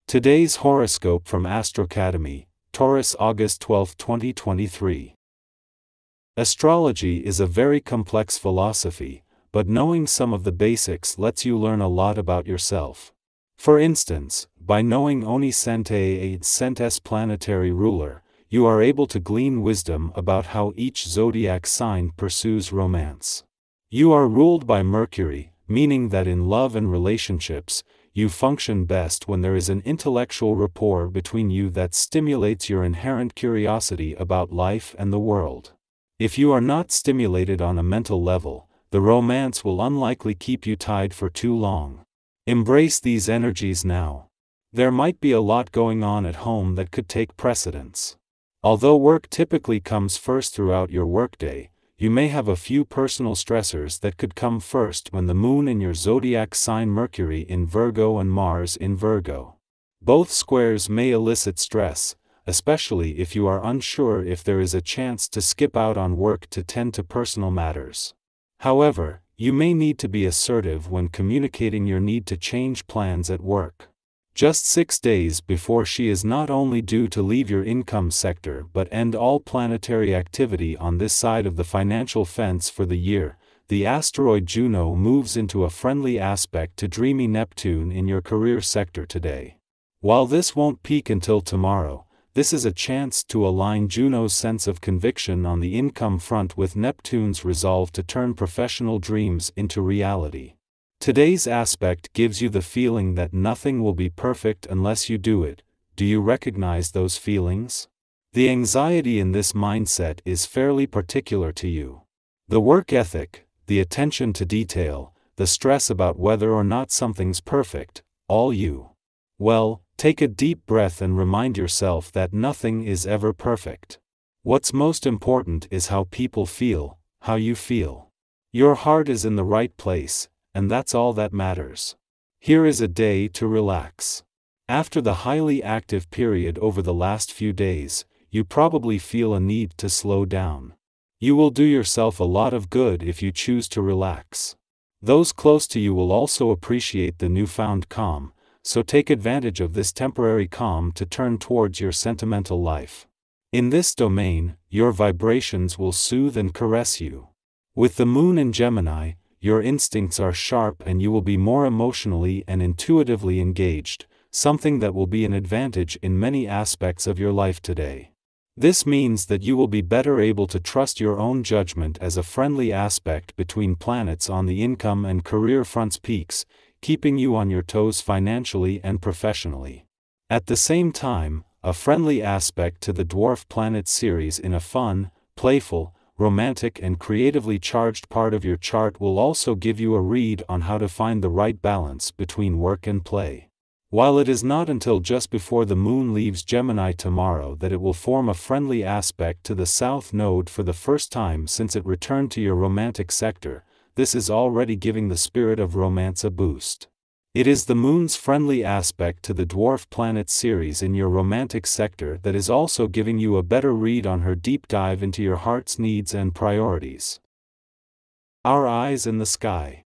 Today's horoscope from Astrocademy, Taurus, August 12, 2023. Astrology is a very complex philosophy, but knowing some of the basics lets you learn a lot about yourself. For instance, by knowing Oni Centes planetary ruler, you are able to glean wisdom about how each zodiac sign pursues romance. You are ruled by Mercury, meaning that in love and relationships, you function best when there is an intellectual rapport between you that stimulates your inherent curiosity about life and the world. If you are not stimulated on a mental level, the romance will unlikely keep you tied for too long. Embrace these energies now. There might be a lot going on at home that could take precedence. Although work typically comes first throughout your workday, you may have a few personal stressors that could come first when the moon in your zodiac sign, Mercury in Virgo and Mars in Virgo. Both squares may elicit stress, especially if you are unsure if there is a chance to skip out on work to tend to personal matters. However, you may need to be assertive when communicating your need to change plans at work. Just 6 days before she is not only due to leave your income sector but end all planetary activity on this side of the financial fence for the year, the asteroid Juno moves into a friendly aspect to dreamy Neptune in your career sector today. While this won't peak until tomorrow, this is a chance to align Juno's sense of conviction on the income front with Neptune's resolve to turn professional dreams into reality. Today's aspect gives you the feeling that nothing will be perfect unless you do it. Do you recognize those feelings? The anxiety in this mindset is fairly particular to you. The work ethic, the attention to detail, the stress about whether or not something's perfect, all you. Well, take a deep breath and remind yourself that nothing is ever perfect. What's most important is how people feel, how you feel. Your heart is in the right place, and that's all that matters. Here is a day to relax. After the highly active period over the last few days, you probably feel a need to slow down. You will do yourself a lot of good if you choose to relax. Those close to you will also appreciate the newfound calm, so take advantage of this temporary calm to turn towards your sentimental life. In this domain, your vibrations will soothe and caress you. With the moon in Gemini, your instincts are sharp and you will be more emotionally and intuitively engaged, something that will be an advantage in many aspects of your life today. This means that you will be better able to trust your own judgment as a friendly aspect between planets on the income and career fronts peaks, keeping you on your toes financially and professionally. At the same time, a friendly aspect to the dwarf planet Ceres in a fun, playful, romantic and creatively charged part of your chart will also give you a read on how to find the right balance between work and play. While it is not until just before the moon leaves Gemini tomorrow that it will form a friendly aspect to the south node for the first time since it returned to your romantic sector, this is already giving the spirit of romance a boost. It is the moon's friendly aspect to the dwarf planet Ceres in your romantic sector that is also giving you a better read on her deep dive into your heart's needs and priorities. Our eyes in the sky.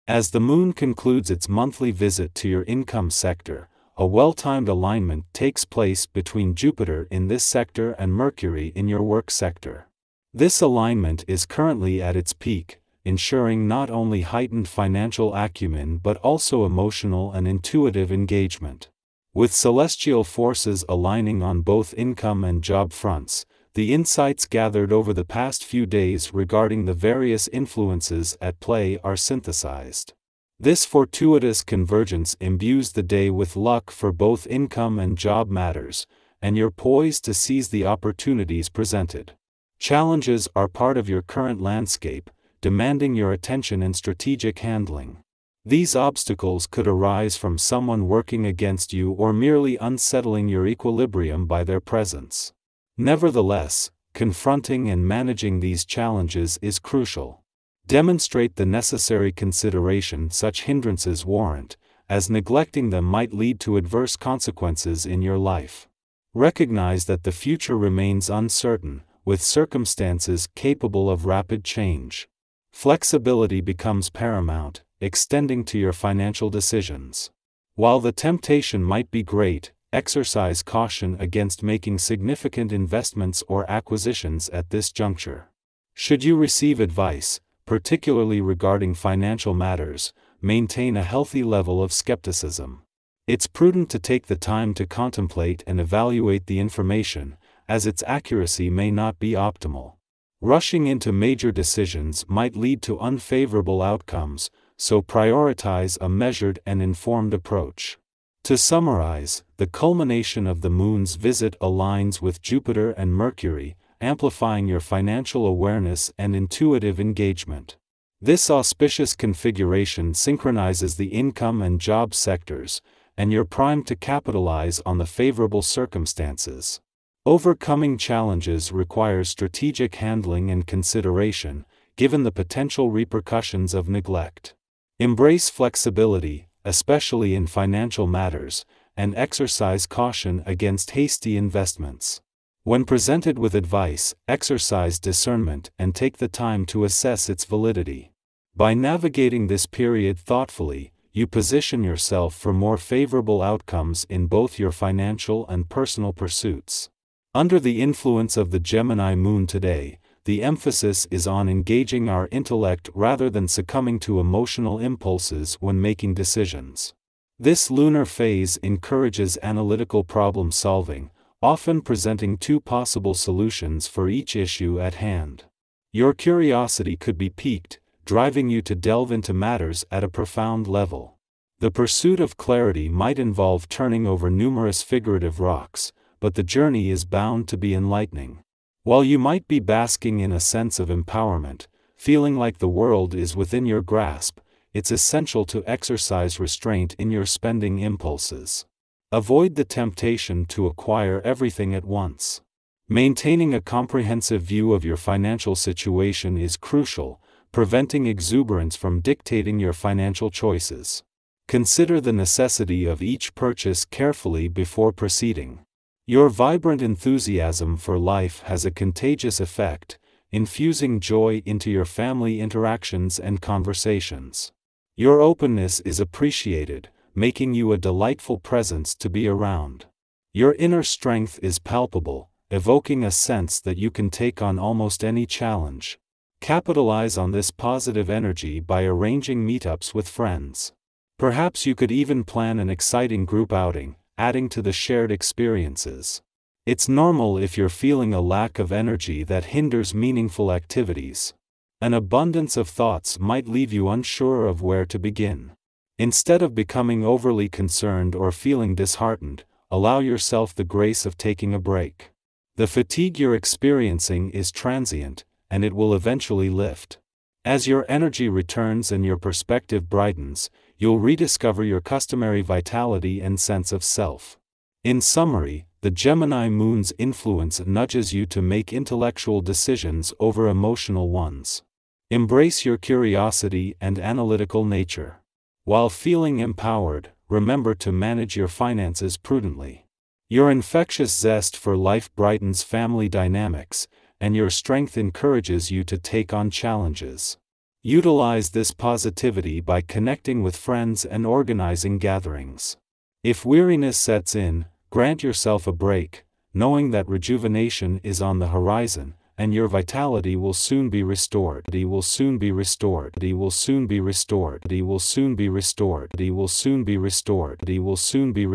As the moon concludes its monthly visit to your income sector, a well-timed alignment takes place between Jupiter in this sector and Mercury in your work sector. This alignment is currently at its peak, ensuring not only heightened financial acumen but also emotional and intuitive engagement. With celestial forces aligning on both income and job fronts, the insights gathered over the past few days regarding the various influences at play are synthesized. This fortuitous convergence imbues the day with luck for both income and job matters, and you're poised to seize the opportunities presented. Challenges are part of your current landscape, demanding your attention and strategic handling. These obstacles could arise from someone working against you or merely unsettling your equilibrium by their presence. Nevertheless, confronting and managing these challenges is crucial. Demonstrate the necessary consideration such hindrances warrant, as neglecting them might lead to adverse consequences in your life. Recognize that the future remains uncertain, with circumstances capable of rapid change. Flexibility becomes paramount, extending to your financial decisions. While the temptation might be great, exercise caution against making significant investments or acquisitions at this juncture. Should you receive advice, particularly regarding financial matters, maintain a healthy level of skepticism. It's prudent to take the time to contemplate and evaluate the information, as its accuracy may not be optimal. Rushing into major decisions might lead to unfavorable outcomes, so prioritize a measured and informed approach. To summarize, the culmination of the Moon's visit aligns with Jupiter and Mercury, amplifying your financial awareness and intuitive engagement. This auspicious configuration synchronizes the income and job sectors, and you're primed to capitalize on the favorable circumstances. Overcoming challenges requires strategic handling and consideration, given the potential repercussions of neglect. Embrace flexibility, especially in financial matters, and exercise caution against hasty investments. When presented with advice, exercise discernment and take the time to assess its validity. By navigating this period thoughtfully, you position yourself for more favorable outcomes in both your financial and personal pursuits. Under the influence of the Gemini Moon today, the emphasis is on engaging our intellect rather than succumbing to emotional impulses when making decisions. This lunar phase encourages analytical problem solving, often presenting two possible solutions for each issue at hand. Your curiosity could be piqued, driving you to delve into matters at a profound level. The pursuit of clarity might involve turning over numerous figurative rocks, but the journey is bound to be enlightening. While you might be basking in a sense of empowerment, feeling like the world is within your grasp, it's essential to exercise restraint in your spending impulses. Avoid the temptation to acquire everything at once. Maintaining a comprehensive view of your financial situation is crucial, preventing exuberance from dictating your financial choices. Consider the necessity of each purchase carefully before proceeding. Your vibrant enthusiasm for life has a contagious effect, infusing joy into your family interactions and conversations. Your openness is appreciated, making you a delightful presence to be around. Your inner strength is palpable, evoking a sense that you can take on almost any challenge. Capitalize on this positive energy by arranging meetups with friends. Perhaps you could even plan an exciting group outing, adding to the shared experiences. It's normal if you're feeling a lack of energy that hinders meaningful activities. An abundance of thoughts might leave you unsure of where to begin. Instead of becoming overly concerned or feeling disheartened, allow yourself the grace of taking a break. The fatigue you're experiencing is transient, and it will eventually lift. As your energy returns and your perspective brightens, you'll rediscover your customary vitality and sense of self. In summary, the Gemini Moon's influence nudges you to make intellectual decisions over emotional ones. Embrace your curiosity and analytical nature. While feeling empowered, remember to manage your finances prudently. Your infectious zest for life brightens family dynamics, and your strength encourages you to take on challenges. Utilize this positivity by connecting with friends and organizing gatherings. If weariness sets in, grant yourself a break, knowing that rejuvenation is on the horizon, and your vitality will soon be restored. It will soon be restored. It will soon be restored. It will soon be restored. It will soon be restored. It will soon be